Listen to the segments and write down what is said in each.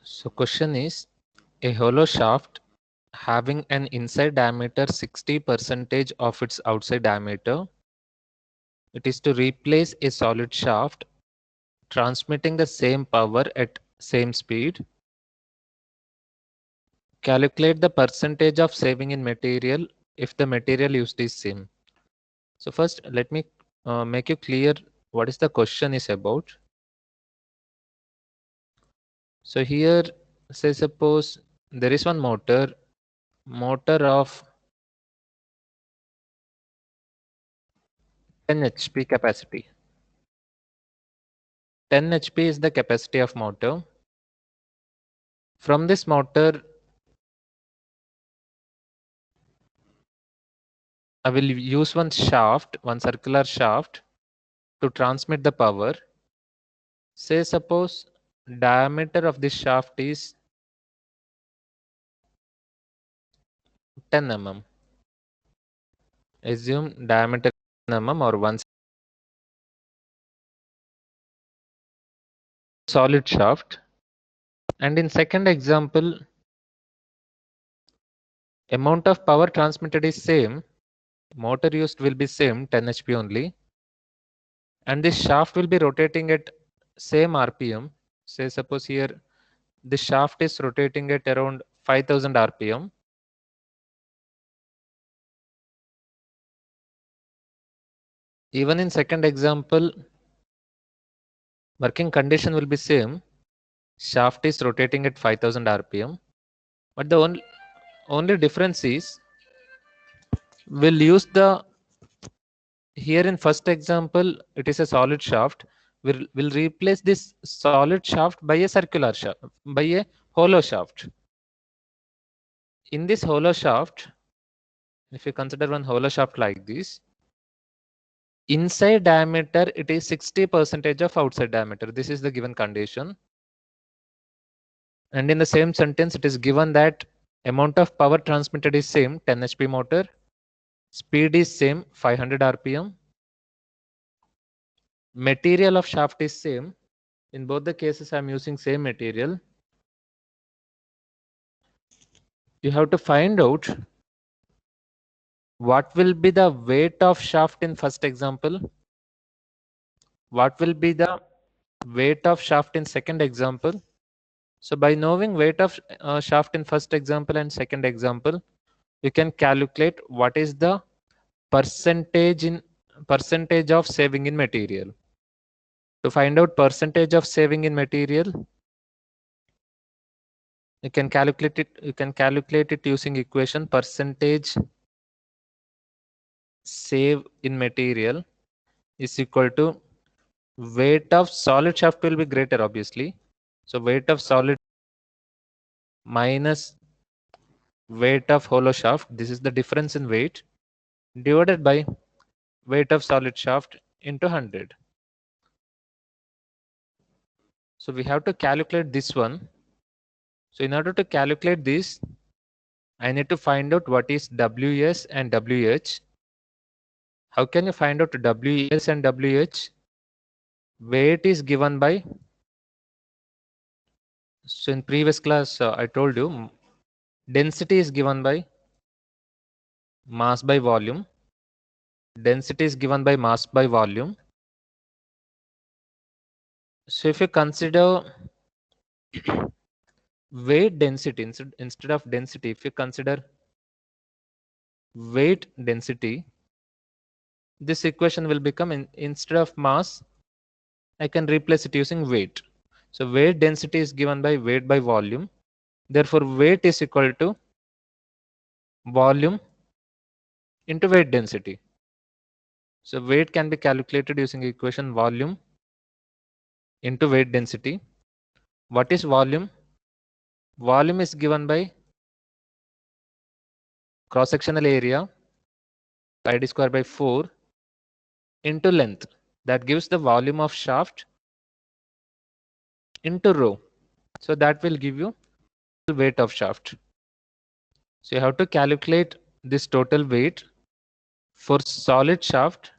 So question is, a hollow shaft having an inside diameter 60% of its outside diameter. It is to replace a solid shaft transmitting the same power at same speed. Calculate the percentage of saving in material if the material used is same. So first let me make you clear what is the question is about. So here, say suppose there is one motor of 10 HP capacity. 10 HP is the capacity of motor. From this motor, I will use one shaft, one circular shaft to transmit the power. Say suppose diameter of this shaft is 10 mm. Assume diameter 10 mm or one solid shaft. And in second example, amount of power transmitted is same. Motor used will be same 10 HP only. And this shaft will be rotating at same RPM. Say suppose here this shaft is rotating at around 5000 RPM. Even in second example, working condition will be same. Shaft is rotating at 5000 RPM. But the only difference is we'll use the, here in first example it is a solid shaft. We'll replace this solid shaft by a circular shaft, by a hollow shaft. In this hollow shaft, if you consider one hollow shaft like this, inside diameter it is 60% of outside diameter. This is the given condition. And in the same sentence it is given that amount of power transmitted is same 10 HP motor, speed is same 500 RPM, material of shaft is same. In both the cases I'm using same material. You have to find out what will be the weight of shaft in first example, what will be the weight of shaft in second example. So by knowing weight of shaft in first example and second example, you can calculate what is the percentage of saving in material. To find out percentage of saving in material, you can calculate it using equation percentage save in material is equal to weight of solid shaft will be greater obviously. So weight of solid minus weight of hollow shaft, this is the difference in weight, divided by weight of solid shaft into 100. So we have to calculate this one. So in order to calculate this, I need to find out what is WS and WH. How can you find out WS and WH? Weight is given by, so in previous class I told you density is given by mass by volume. Density is given by mass by volume. So if you consider weight density instead of density, if you consider weight density, this equation will become instead of mass, I can replace it using weight. So weight density is given by weight by volume. Therefore, weight is equal to volume into weight density. So weight can be calculated using equation volume into weight density. What is volume? Volume is given by cross-sectional area pi d square by 4 into length. That gives the volume of shaft into rho. So that will give you the weight of shaft. So you have to calculate this total weight for solid shaft.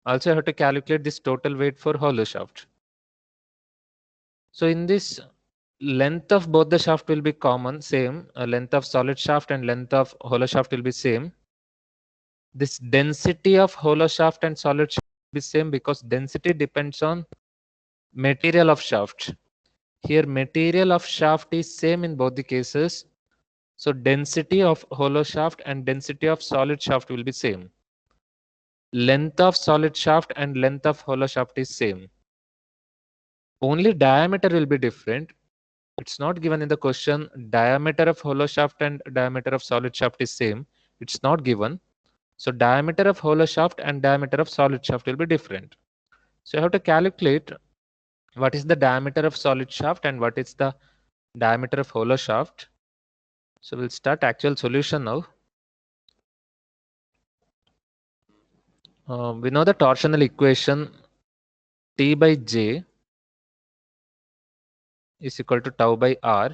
Also you have to calculate this total weight for hollow shaft. So in this length of both the shaft will be common, same. Length of solid shaft and length of hollow shaft will be same. This density of hollow shaft and solid shaft will be same because density depends on material of shaft. Here material of shaft is same in both the cases. So density of hollow shaft and density of solid shaft will be same. Length of solid shaft and length of hollow shaft is same. Only diameter will be different. It's not given in the question. Diameter of hollow shaft and diameter of solid shaft is same. It's not given. So diameter of hollow shaft and diameter of solid shaft will be different. So you have to calculate what is the diameter of solid shaft and what is the diameter of hollow shaft. So we'll start actual solution now. We know the torsional equation T by J is equal to tau by R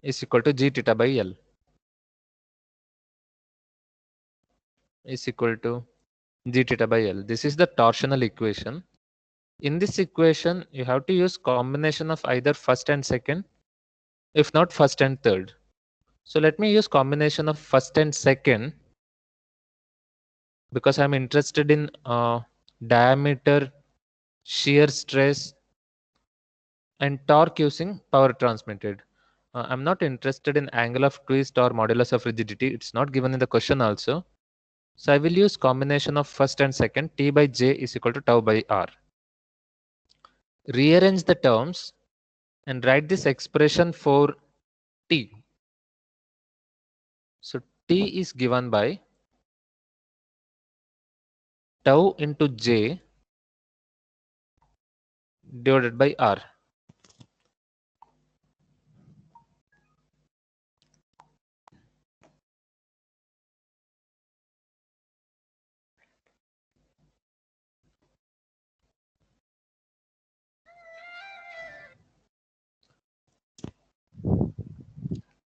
is equal to G theta by L is equal to G theta by L. This is the torsional equation. In this equation, you have to use combination of either first and second, if not first and third. So let me use combination of first and second because I'm interested in diameter, shear stress, and torque using power transmitted. I'm not interested in angle of twist or modulus of rigidity. It's not given in the question also. So I will use combination of first and second. T by J is equal to tau by R. Rearrange the terms and write this expression for T. So T is given by tau into J divided by R.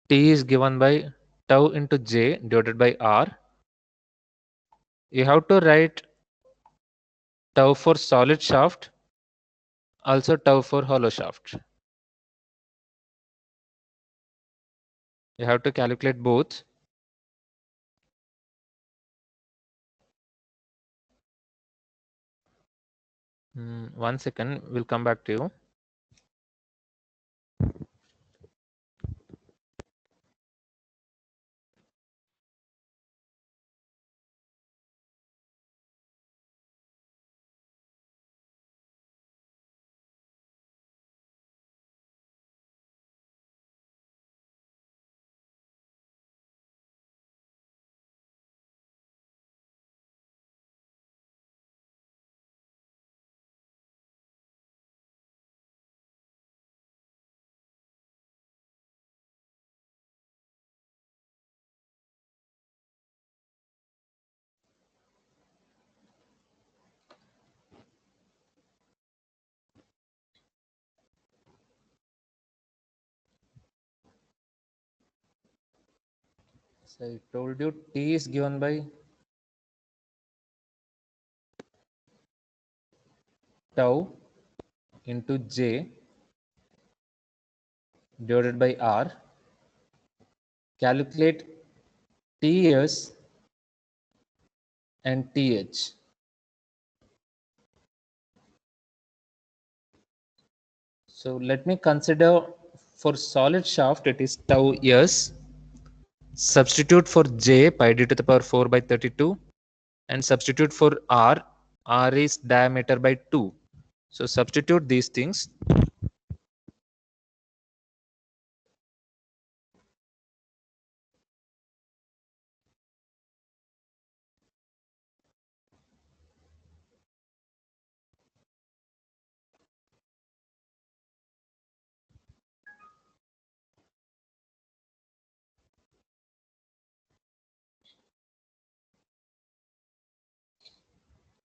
T is given by tau into J divided by R. You have to write tau for solid shaft, also tau for hollow shaft. You have to calculate both. One second, we'll come back to you. So I told you T is given by tau into J divided by R. Calculate TS and TH. So let me consider for solid shaft it is tau S. Substitute for J pi d to the power 4 by 32 and substitute for R. R is diameter by 2. So substitute these things.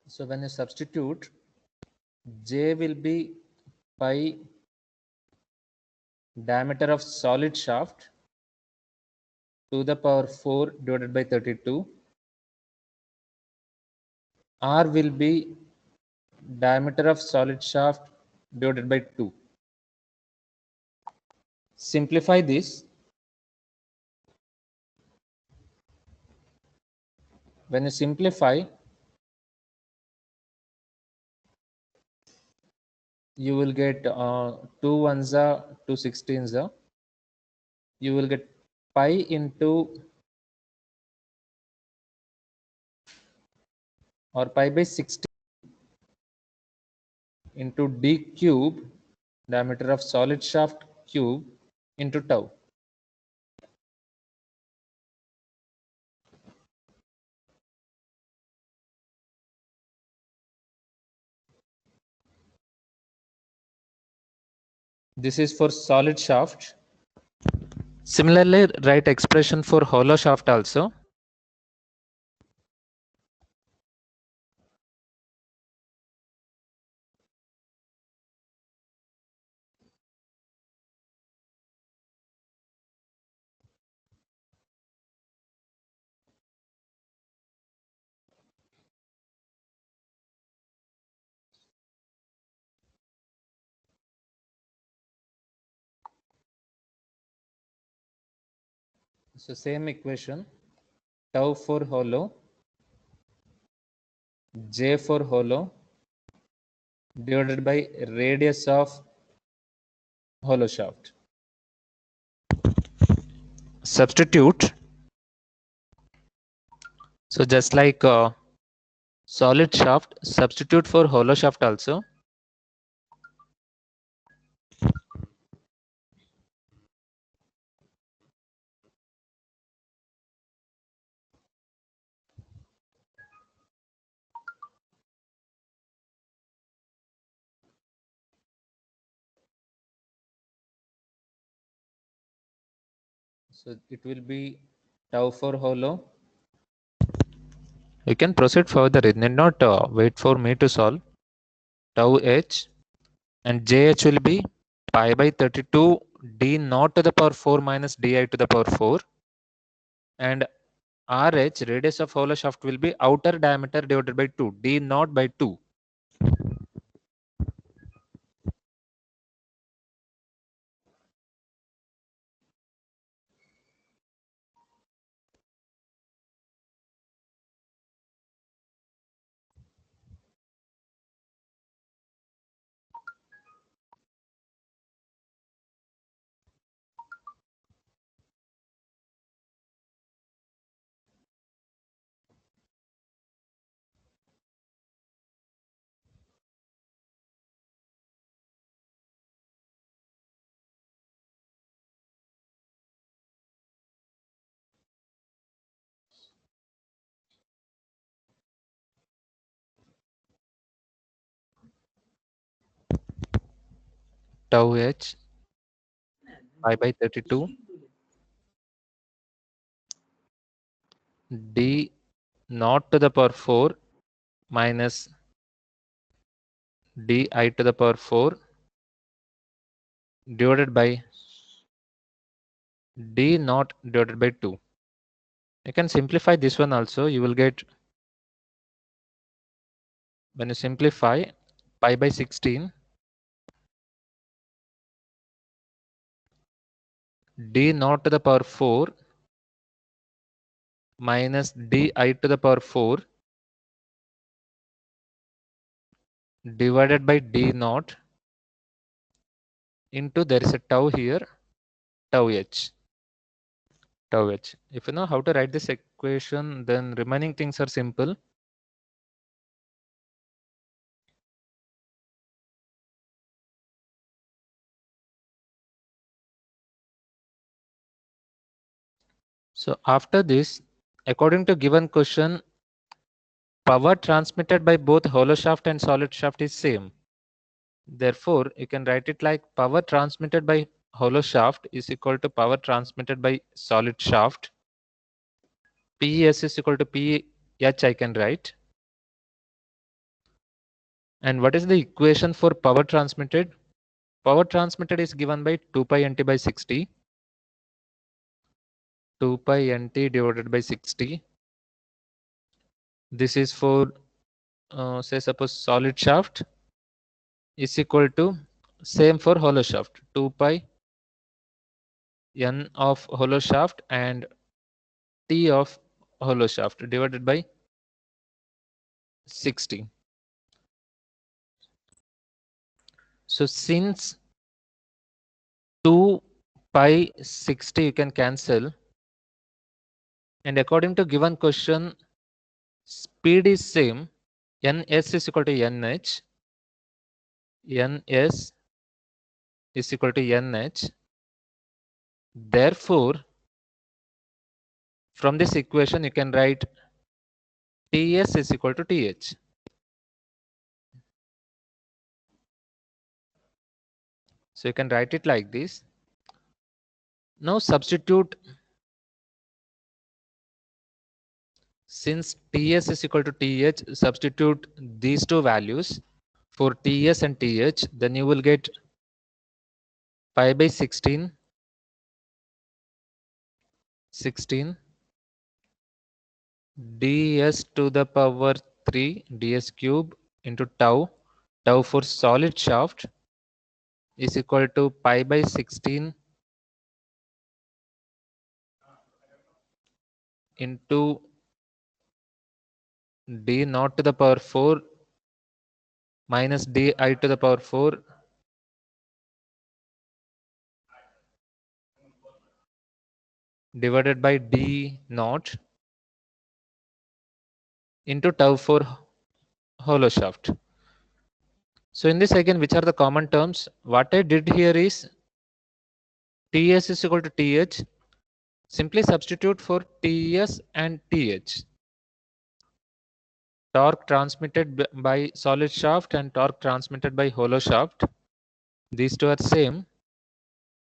So when you substitute, J will be pi diameter of solid shaft to the power 4 divided by 32. R will be diameter of solid shaft divided by 2. Simplify this. When you simplify, you will get 2 ones are 2 16s are. You will get pi into or pi by 60 into d cube, diameter of solid shaft cube, into tau. This is for solid shaft. Similarly, write expression for hollow shaft also. So same equation, tau for hollow, J for hollow, divided by radius of hollow shaft. Substitute. So just like solid shaft, substitute for hollow shaft also. So it will be tau for hollow. You can proceed further. It need not wait for me to solve. Tau h and jh will be pi by 32 d naught to the power 4 minus di to the power 4, and RH, radius of hollow shaft, will be outer diameter divided by 2, d naught by 2. Tau h pi by 32 d naught to the power 4 minus di to the power 4 divided by d naught divided by 2. You can simplify this one also. You will get, when you simplify, pi by 16 d naught to the power 4 minus di to the power 4 divided by d naught into, there is a tau here, tau h. Tau h. If you know how to write this equation, then remaining things are simple. So after this, according to given question, power transmitted by both hollow shaft and solid shaft is same. Therefore, you can write it like power transmitted by hollow shaft is equal to power transmitted by solid shaft. PES is equal to PH, I can write. And what is the equation for power transmitted? Power transmitted is given by 2 pi nt by 60. 2 pi nt divided by 60. This is for say suppose solid shaft. is equal to same for hollow shaft, 2 pi n of hollow shaft and T of hollow shaft divided by 60. So since 2 pi 60 you can cancel, and according to given question speed is same, ns is equal to nh, ns is equal to nh. Therefore from this equation you can write ts is equal to th. So you can write it like this. Now substitute, since ts is equal to th, substitute these two values for ts and th, then you will get pi by 16 ds to the power 3 ds cube into tau for solid shaft is equal to pi by 16 into d naught to the power 4 minus di to the power 4 divided by d naught into tau for hollow shaft. So in this again, which are the common terms? What I did here is ts is equal to th. Simply substitute for ts and th. Torque transmitted by solid shaft and torque transmitted by hollow shaft. These two are same.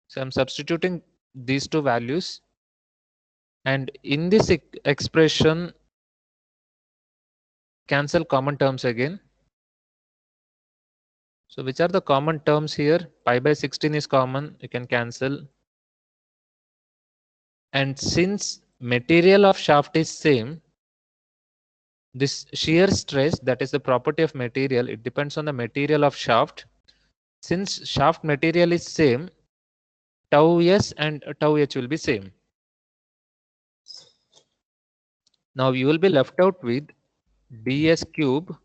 So I'm substituting these two values. And in this expression, cancel common terms again. So which are the common terms here? Pi by 16 is common. You can cancel. And since material of shaft is same, this shear stress, that is the property of material, it depends on the material of shaft. Since shaft material is same, tau s and tau h will be same. Now you will be left out with ds cube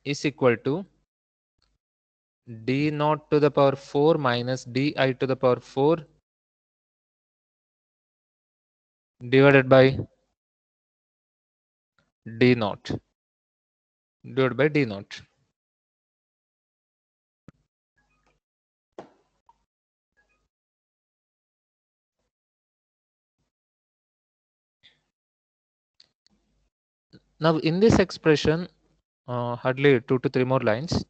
is equal to d naught to the power 4 minus di to the power 4 divided by d naught divided by d naught. Now in this expression, hardly 2 to 3 more lines.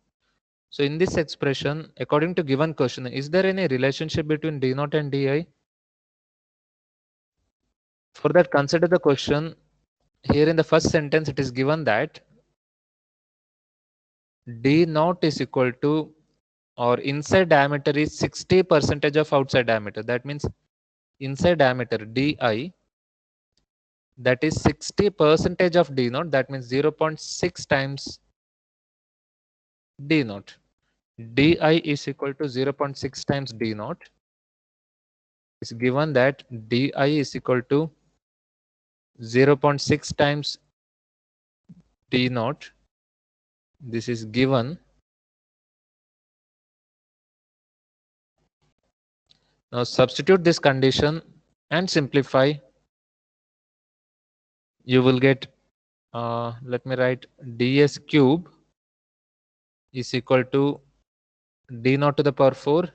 So in this expression, according to given question, is there any relationship between d naught and di? For that, consider the question. Here in the first sentence, it is given that d naught is equal to, or inside diameter is 60% of outside diameter. That means inside diameter di, that is 60% of d naught. That means 0.6 times d naught. Di is equal to 0.6 times d naught. It's given that di is equal to 0.6 times d naught. This is given. Now substitute this condition and simplify. You will get, let me write, ds cube is equal to d naught to the power 4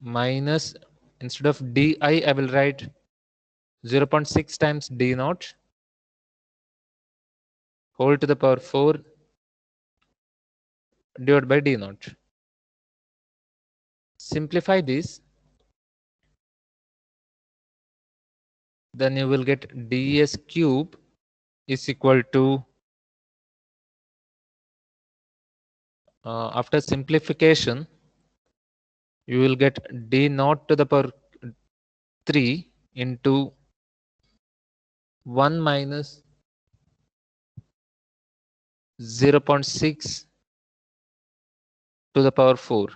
minus, instead of di, I will write 0.6 times d naught whole to the power 4 divided by d naught. Simplify this, then you will get ds cube is equal to, after simplification, you will get d naught to the power 3 into 1 minus 0.6 to the power 4.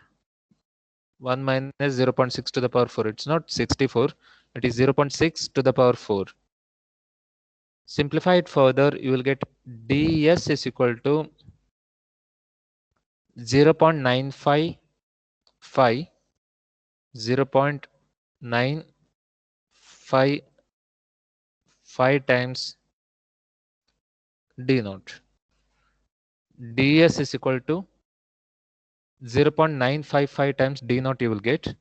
1 minus 0.6 to the power 4. It's not 64. It is 0.6 to the power 4. Simplify it further. You will get ds is equal to 0.955 0.955 times d naught. ds is equal to 0.955 times d naught you will get.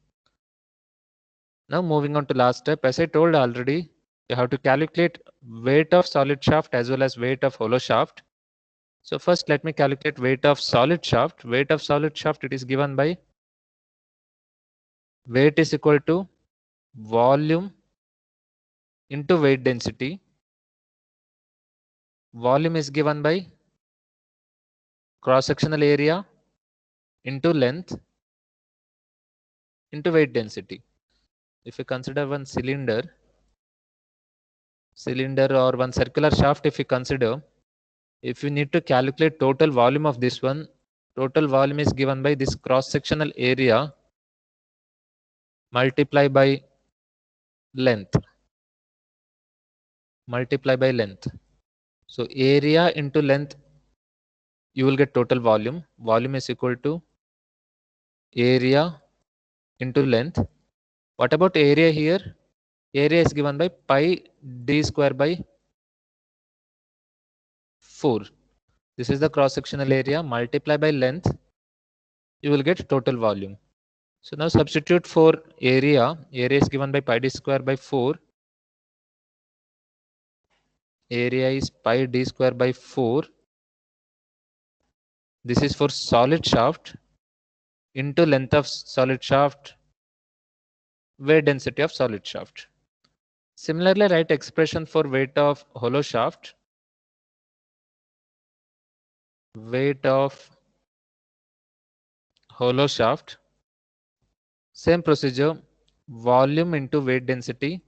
Now moving on to last step, as I told already, you have to calculate weight of solid shaft as well as weight of hollow shaft. So first let me calculate weight of solid shaft. Weight of solid shaft, it is given by weight is equal to volume into weight density. Volume is given by cross sectional area into length into weight density. If you consider one cylinder or one circular shaft, if you consider, if you need to calculate total volume of this one, total volume is given by this cross sectional area multiply by length. So area into length, you will get total volume. Volume is equal to area into length. What about area here? Area is given by pi d square by 4. This is the cross sectional area. Multiply by length, you will get total volume. So now substitute for area. Area is given by pi d square by 4. Area is pi d square by 4. This is for solid shaft into length of solid shaft, weight density of solid shaft. Similarly, write expression for weight of hollow shaft. Weight of hollow shaft. Same procedure. Volume into weight density.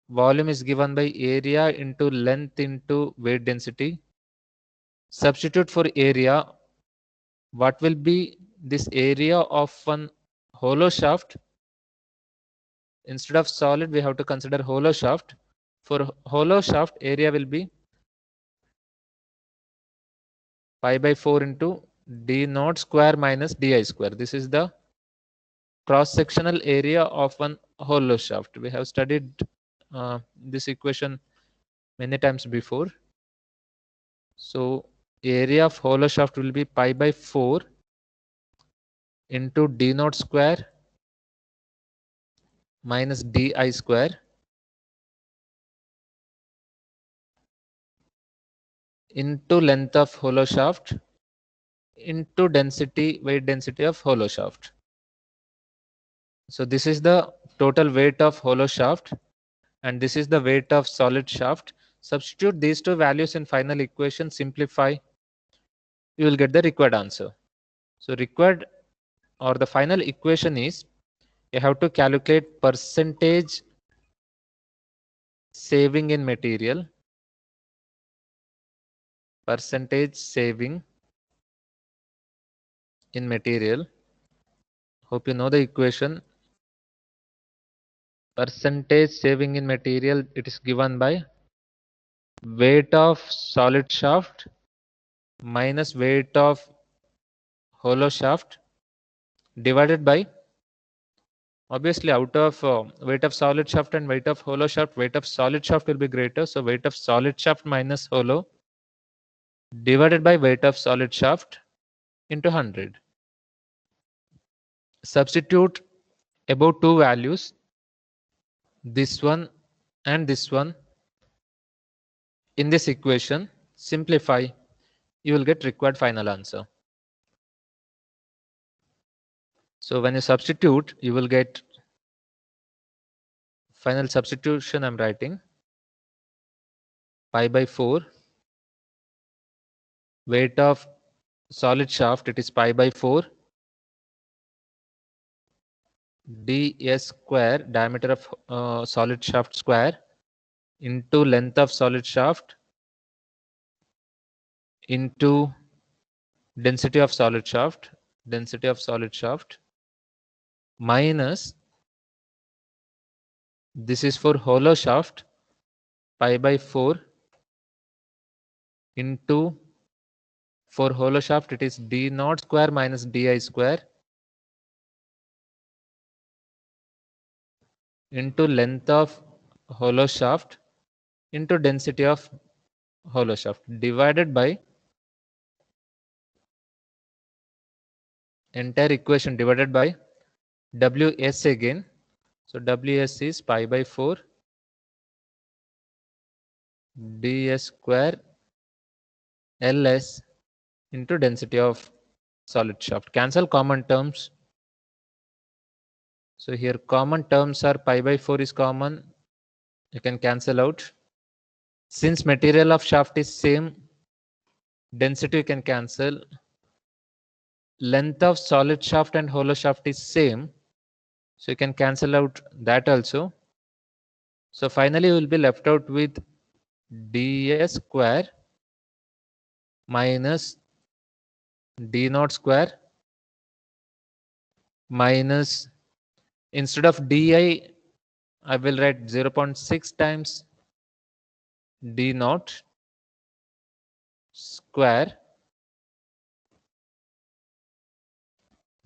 Volume is given by area into length into weight density. Substitute for area. What will be this area of one hollow shaft? Instead of solid, we have to consider hollow shaft. For hollow shaft, area will be pi by 4 into d naught square minus di square. This is the cross-sectional area of one hollow shaft. We have studied this equation many times before. So area of hollow shaft will be pi by 4 into d naught square minus di square into length of hollow shaft into density, weight density of hollow shaft. So this is the total weight of hollow shaft and this is the weight of solid shaft. Substitute these two values in final equation, simplify, you will get the required answer. So required or the final equation is, you have to calculate percentage saving in material. Percentage saving in material. Hope you know the equation. Percentage saving in material, it is given by weight of solid shaft minus weight of hollow shaft divided by, obviously out of weight of solid shaft and weight of hollow shaft, weight of solid shaft will be greater. So weight of solid shaft minus hollow divided by weight of solid shaft into 100. Substitute above two values, this one and this one, in this equation. Simplify, you will get required final answer. So when you substitute, you will get final substitution. I'm writing pi by 4, weight of solid shaft, it is pi by 4, ds square, diameter of solid shaft square, into length of solid shaft into density of solid shaft minus, this is for hollow shaft, pi by 4 into, for hollow shaft it is d naught square minus di square into length of hollow shaft into density of hollow shaft divided by entire equation divided by Ws again. So Ws is pi by 4 ds square Ls into density of solid shaft. Cancel common terms. So here common terms are pi by 4 is common. You can cancel out. Since material of shaft is same, density you can cancel. Length of solid shaft and hollow shaft is same. So you can cancel out that also. So finally you will be left out with ds square minus d naught square minus, instead of di I will write 0.6 times d naught square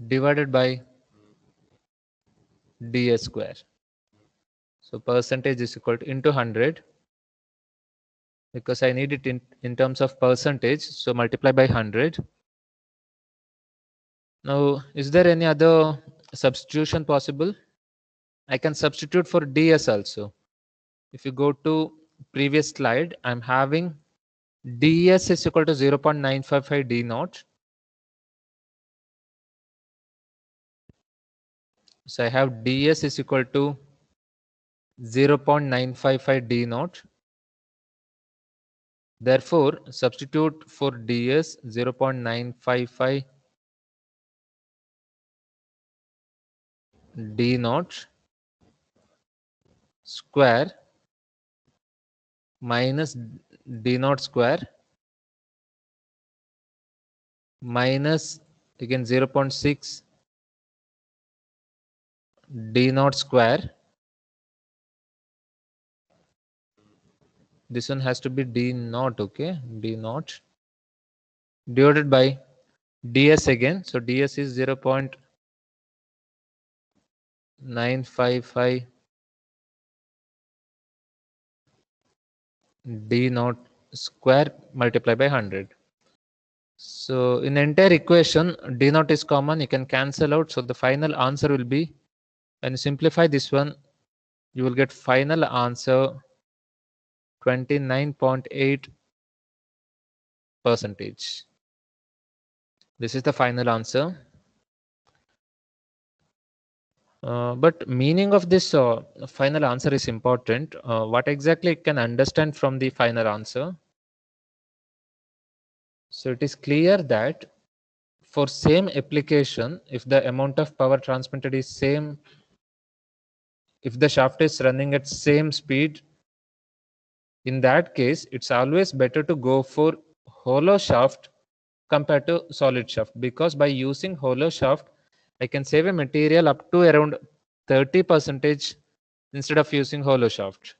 divided by ds square. So percentage is equal to into 100, because I need it in terms of percentage, so multiply by 100. Now is there any other substitution possible? I can substitute for ds also. If you go to previous slide, I'm having ds is equal to 0.955 d naught. So I have ds is equal to 0.955 d naught. Therefore, substitute for ds 0.955 d naught square minus d naught square minus again 0.6 d naught square. This one has to be d naught, okay? D naught divided by ds again. So ds is 0.955 d naught square multiplied by 100. So in entire equation, d naught is common, you can cancel out. So the final answer will be, when you simplify this one, you will get final answer 29.8%. This is the final answer. But meaning of this final answer is important. What exactly you can understand from the final answer? So it is clear that for same application, if the amount of power transmitted is same, if the shaft is running at same speed, in that case, it's always better to go for hollow shaft compared to solid shaft, because by using hollow shaft, I can save a material up to around 30% instead of using hollow shaft.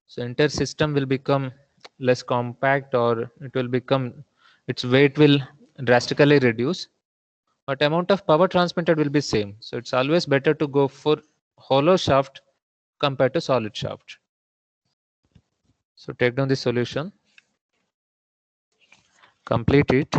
So entire system will become less compact, or it will become, its weight will drastically reduce, but amount of power transmitted will be same. So it's always better to go for hollow shaft compared to solid shaft. So take down the solution, complete it.